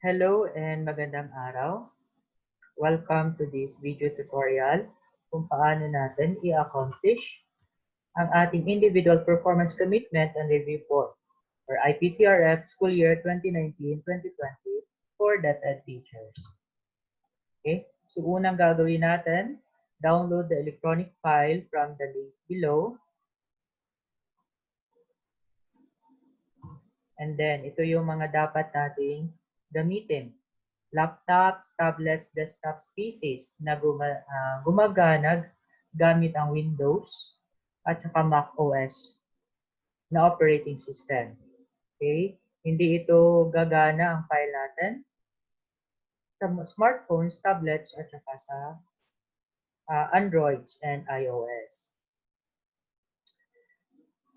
Hello and magandang araw. Welcome to this video tutorial kung paano natin i-accomplish ang ating Individual Performance Commitment and Review Report or IPCRF School Year 2019-2020 for DepEd teachers. Okay, so unang gagawin natin, download the electronic file from the link below. And then, ito yung mga dapat nating gamitin. Laptops, tablets, desktop species na gumagana gamit ang Windows at saka Mac OS na operating system. Okay? Hindi ito gagana ang file natin sa smartphones, tablets at saka sa Androids and iOS.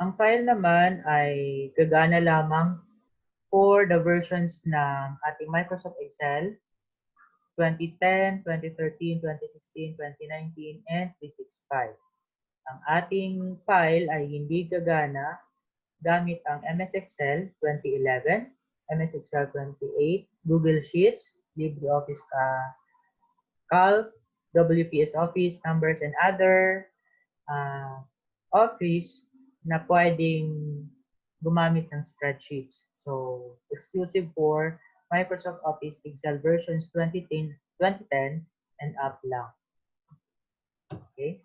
Ang file naman ay gagana lamang for the versions ng ating Microsoft Excel 2010, 2013, 2016, 2019, and 365. Ang ating file ay hindi gagana gamit ang MS Excel 2011, MS Excel 28, Google Sheets, LibreOffice Calc, WPS Office, Numbers, and other Office na pwedeng gumamit ng spreadsheets. So, exclusive for Microsoft Office Excel versions 2010 and up lang. Okay?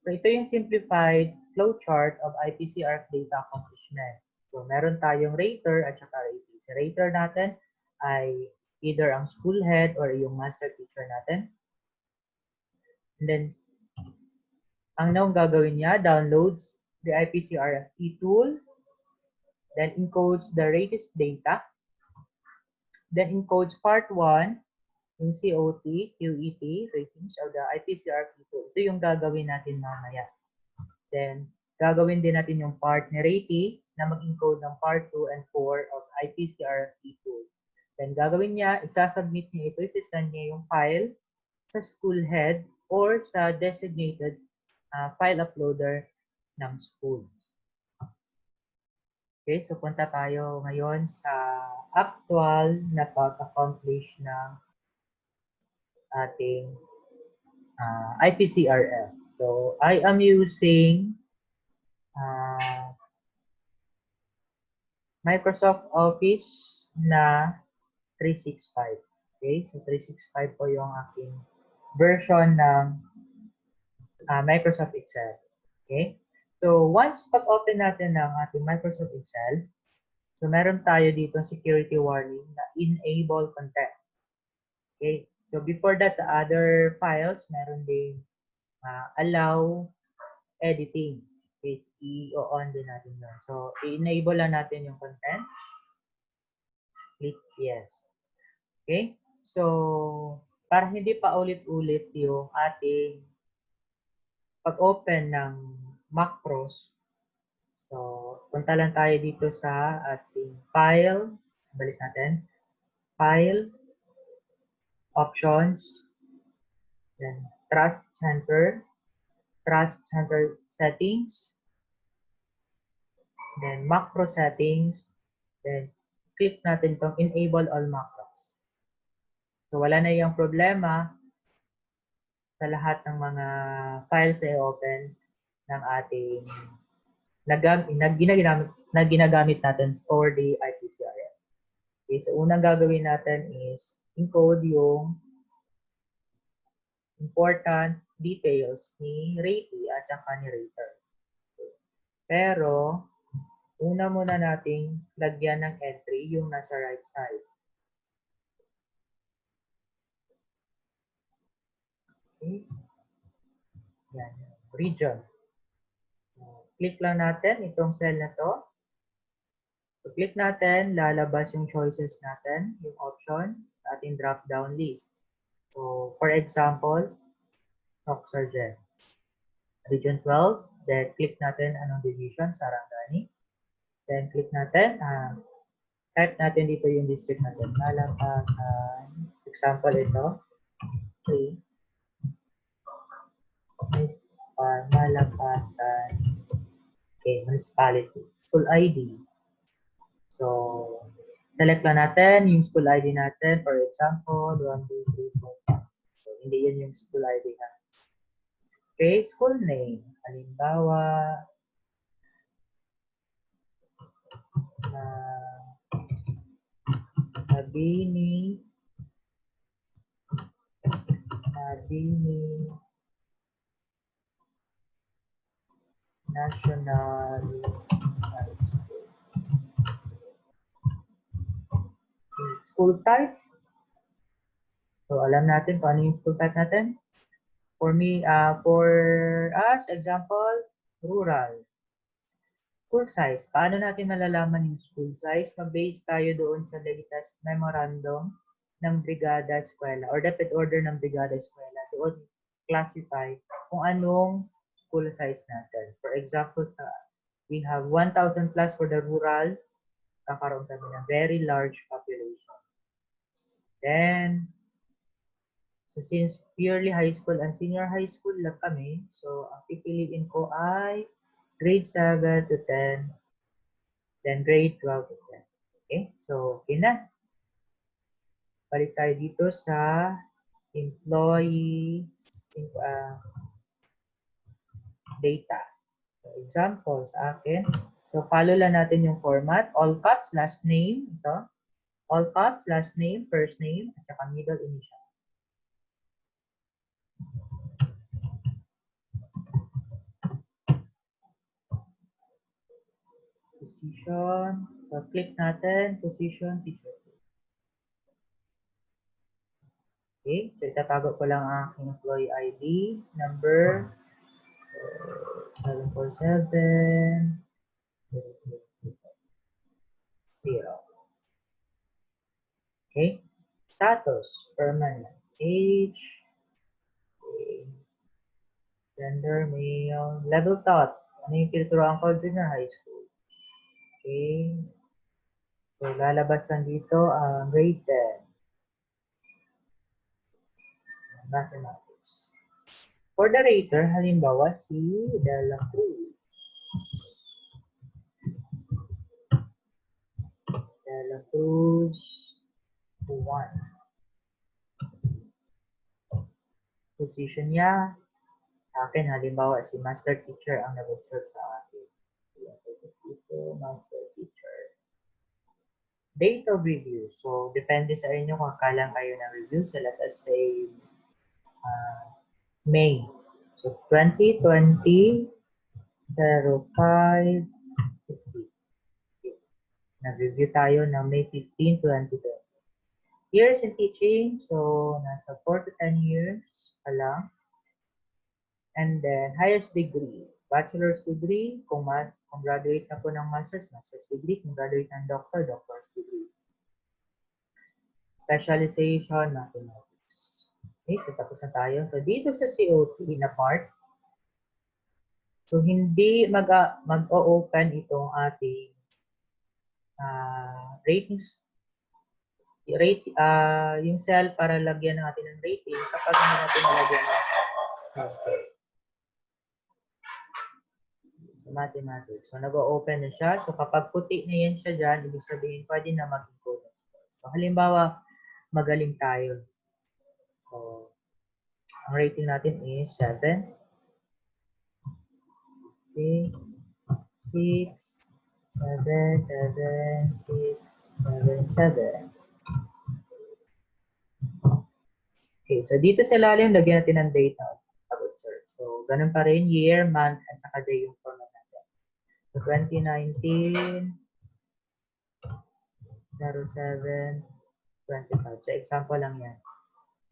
So, ito yung simplified flowchart of IPCRF data accomplishment. So, meron tayong rater at saka ratee. Si rater natin ay either ang school head or yung master teacher natin. And then, ang naong gagawin niya, downloads the IPCRF tool, then encodes the latest data, then encodes part 1, yung COT, QET, ratings of the IPCRF tool. Ito yung gagawin natin mamaya. Then, gagawin din natin yung part ni ratee na mag-encode ng part 2 and 4 of IPCRF tool. Then, gagawin niya, isasubmit niya ito, isasend niya yung file sa school head or sa designated file uploader ng school. Okay, so punta tayo ngayon sa actual na pag-accomplish ng ating IPCRF. So, I am using Microsoft Office na 365. Okay, so 365 po yung aking version ng Microsoft Excel. Okay? So, once pag-open natin ng ating Microsoft Excel, so meron tayo dito security warning na enable content. Okay? So, before that, sa other files, meron din allow editing. Okay? I-on din natin yun. So, i-enable lang natin yung content. Click yes. Okay? So, para hindi pa ulit-ulit yung ating pag-open ng macros, so punta lang tayo dito sa ating file, balik natin, file, options, then trust center settings, then macro settings, then click natin itong enable all macros. So wala na yung problema sa lahat ng mga files na i-open ng ating na ginagamit natin for the IPCRF. Okay, so unang gagawin natin is encode yung important details ni ratee at saka ni rater. Pero, una muna nating lagyan ng entry yung nasa right side. Okay. Yan, region. Click lang natin itong cell na to. So, click natin, lalabas yung choices natin, yung option sa ating drop-down list. So, for example, Stock Sergeant. Region 12, then click natin anong division, Sarangani. Then click natin, type natin dito yung district natin. Malapatan, example ito, 3. Malapatan, okay, municipality. School ID. So, Select lang natin yung school ID natin. For example, 1, 2, 3, 4, 5. So, hindi yun yung school ID na. Okay, school name. Halimbawa, Nabini National High School. School type. So, alam natin kung ano yung school type natin. For us, example, rural. School size. Paano natin malalaman yung school size? Mag-base tayo doon sa latest memorandum ng Brigada Eskwela or Deped Order ng Brigada Eskwela. Doon classify kung anong school size natin. For example, we have 1,000 plus for the rural. Kakaroon kami ng very large population. Then, so since purely high school and senior high school lang kami, so ang pipiliin ko ay grade 7 to 10, then grade 12 to 10. Okay, so okay na. Balik tayo dito sa employees data. So, example sa akin. So, follow lang natin yung format. All caps, last name. Ito. All caps, last name, first name, at saka middle initial. Position. So, click natin. Position, teacher. Okay. So, itatago ko lang ang aking employee ID, number, 747, 0. Okay. Status, permanent. Age, okay. Gender, male. Level taught. Ano yung tinuturoan ko? Junior high school. Okay. So, lalabas lang dito ang grade 10. Mathematics. For the rater, halimbawa si Dela Cruz. Dela Cruz 1. Position niya, sa akin, halimbawa si Master Teacher ang nag-observe sa akin. Master Teacher. Date of review. So, depende sa inyo kung kailan kayo na-review. So, let us say May. So, 2020, 05, 50. Nag-review tayo ng May 15, 2020. Years in teaching, so nasa 4 to 10 years pa lang. And then, highest degree. Bachelor's degree, kung graduate na po ng master's degree. Kung graduate ng doctor's degree. Specialization, mathematics. Okay, so tapos na tayo. So, dito sa COT na part, so hindi mag-o-open itong ating ratings, yung cell para lagyan natin ng rating kapag hindi natin nalagyan ng subject. So, mathematics. So, nag-o-open na siya. So, kapag puti na yan siya dyan, ibig sabihin, pwede na mag-encode. So, halimbawa, magaling tayo. So, ang rating natin is 7. Okay. 6, 7, 7, 6, 7, 7. Okay, so dito sa ilalim, lagyan natin ng data pag-observe. So, ganun pa rin, year, month, at saka day yung format natin. So, 2019, 07, 25. So, example lang yan.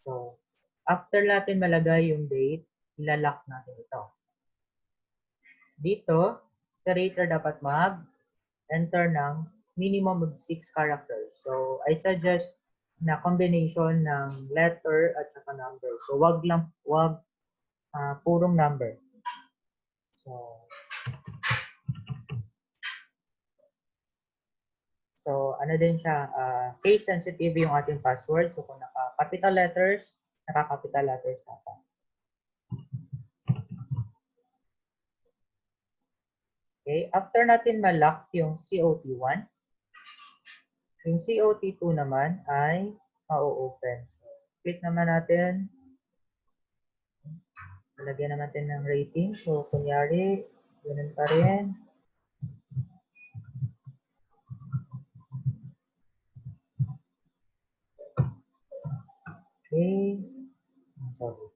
So, after natin malagay yung date, ilalock natin ito. Dito, sa rater dapat mag-enter ng minimum of 6 characters. So, I suggest na combination ng letter at saka number. So, wag purong number. So, ano din siya, case sensitive yung ating password. So, kung naka-capital letters, naka-capital letters dapat. Okay, after natin ma-lock yung COT1, Yung COT2 naman ay ma-open. So, click naman natin. Lagyan naman natin ng rating. So, kunyari, ganun pa rin. Okay. Sorry.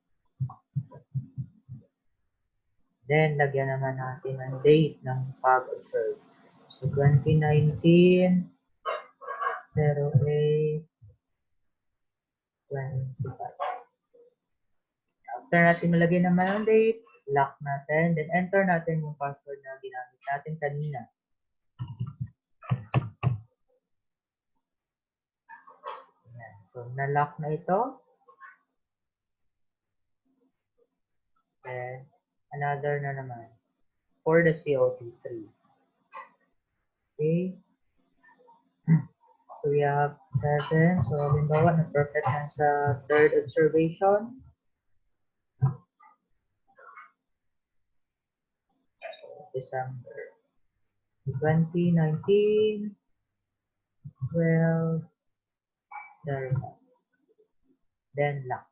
Then, lagyan naman natin ng date ng pag-observe. So, 2019, 08, 25. After natin malagay naman ang date, lock natin, then enter natin yung password na ginamit natin kanina. Ayan. So, na-lock na ito. And another na naman for the COT3. Okay. So, we have 7. So, halimbawa, na-perfect na sa third observation. December 2019, 12, 0. Then lock.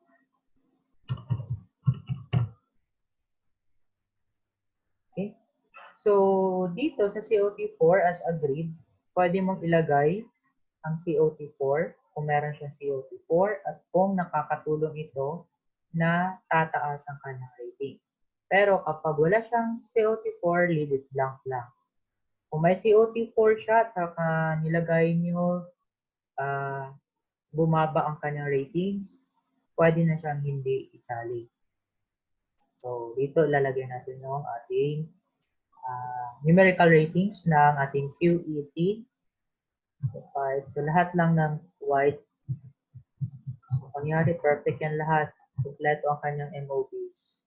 Okay. So, dito sa COT4 as agreed, pwede mong ilagay ang COT4 kung meron siyang COT4 at kung nakakatulong ito na tataas ang kanyang rating. Pero kapag wala siyang COT4, leave it blank lang. Kung may COT4 siya at nilagay nyo bumaba ang kanyang ratings, pwede na siyang hindi isali. So, dito lalagay natin yung ating numerical ratings ng ating QET. So, lahat lang ng white. So, kunyari, perfect yan lahat. Kompleto ang kanyang MOBs.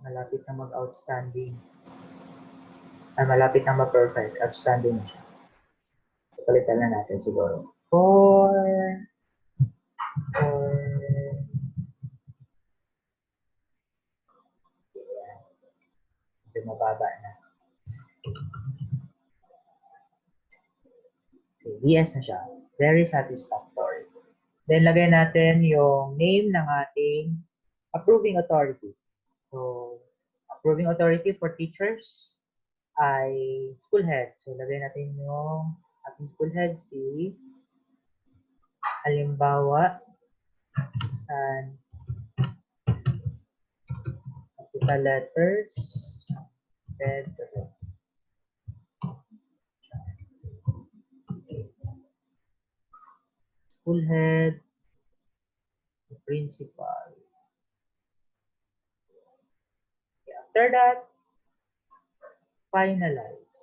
Malapit na mag-outstanding. Malapit na mag-perfect. Outstanding na siya. So, palitan na natin siguro. 4. Medyo mababa na. Okay, DS na siya. Very satisfactory. Then, lagay natin yung name ng ating approving authority. So, approving authority for teachers ay school head. So, lagay natin yung ating school head, si halimbawa, and capital letters, Pedro. School head, principal. Okay, after that, finalize.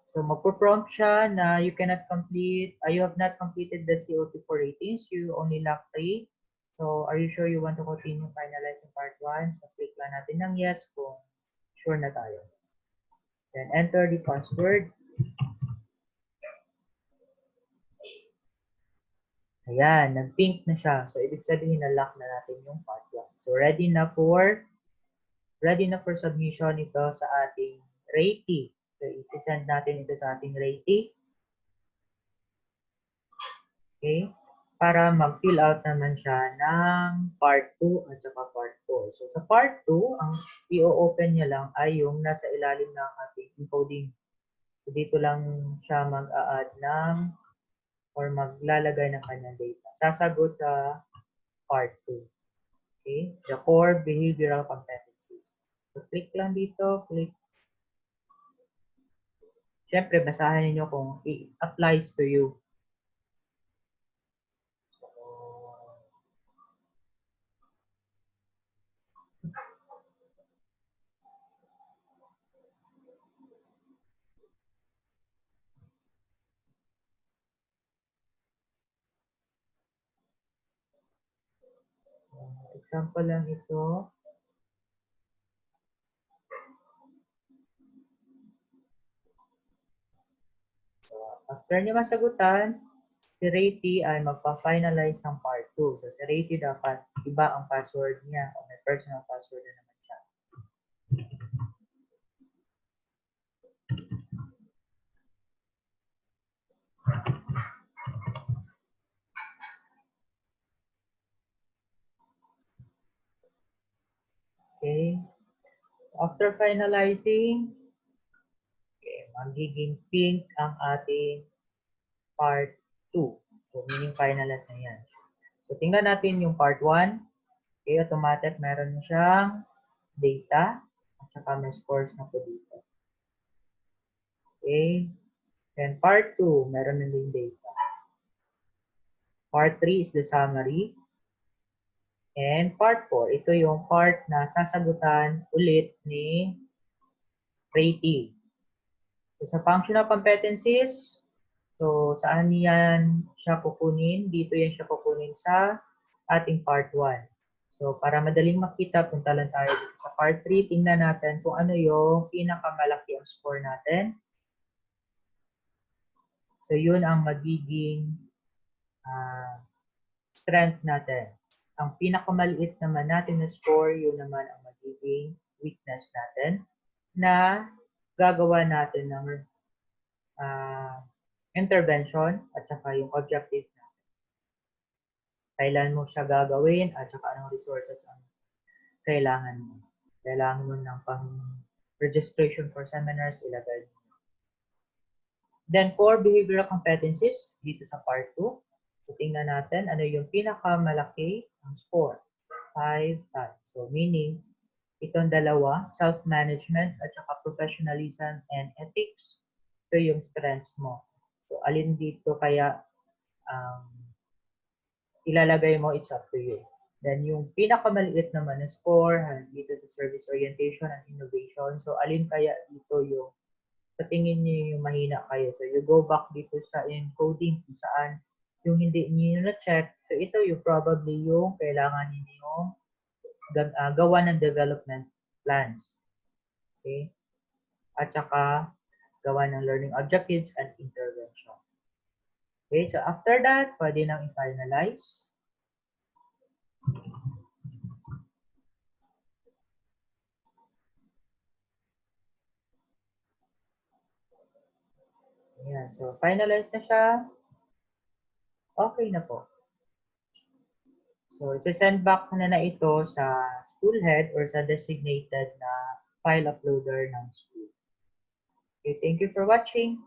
So, magpo-prompt siya na you cannot complete, you have not completed the CO2 ratings, you only lack 3. So, are you sure you want to continue finalizing part 1? So, click lang natin ng yes kung sure na tayo. Then, enter the password. Ayan, nag-pink na siya. So, ibig sabihin na-lock na natin yung part 1. So, ready na for submission ito sa ating rating. So, isi-send natin ito sa ating rating. Okay? Para mag-fill out naman siya ng part 2 at saka part 4. So, sa part 2, ang i-open niya lang ay yung nasa ilalim ng ating encoding. So, dito lang siya mag-a-add ng or maglalagay ng kanyang data. Sasagot sa part 2. Okay? The core behavioral competencies. So, click lang dito. Click. Siyempre, basahin niyo kung it applies to you. Example lang ito. So, after nyo masagutan, si Rati ay magpa-finalize ng part 2. So, si Rati dapat iba ang password niya o may personal password na naman siya. Okay. After finalizing, okay, magiging pink ang ating part 2. So, meaning finalize na yan. So, tingnan natin yung part 1. Okay, automatic meron na siyang data at saka may scores na po dito. Okay. Then part 2, meron na din data. Part 3 is the summary. And part 4, ito yung part na sasagutan ulit ni Rati. So, sa functional competencies, so saan yan siya kukunin? Dito yan siya kukunin sa ating part 1. So, para madaling makita, punta lang tayo dito sa part 3. Tingnan natin kung ano yung pinakamalaki ang score natin. So, yun ang magiging strength natin. Ang pinakamaliit naman natin na score, yun naman ang magiging weakness natin na gagawa natin ng intervention at saka yung objective natin. Kailan mo siya gagawin at saka anong resources ang kailangan mo. Kailangan mo ng pang-registration for seminars, ilagay mo. Then, core behavioral competencies dito sa part 2. So, tingnan natin ano yung pinakamalaki ang score. 5 times. So, meaning, itong dalawa, self-management at saka professionalism and ethics, ito yung strengths mo. So, alin dito kaya ilalagay mo, it's up to you. Then, yung pinakamaliit naman na score, dito sa service orientation and innovation. So, alin kaya dito yung sa tingin niyo yung mahina kayo. So, you go back dito sa encoding kung saan yung hindi niyo na-check. So, ito yung probably yung kailangan niyo gawa ng development plans. Okay? At saka, gawa ng learning objectives and intervention. Okay? So, after that, pwede nang i-finalize. Ayan. So, finalize na siya. Okay na po. So, isi-send back na ito sa school head or sa designated na file uploader ng school. Okay, thank you for watching.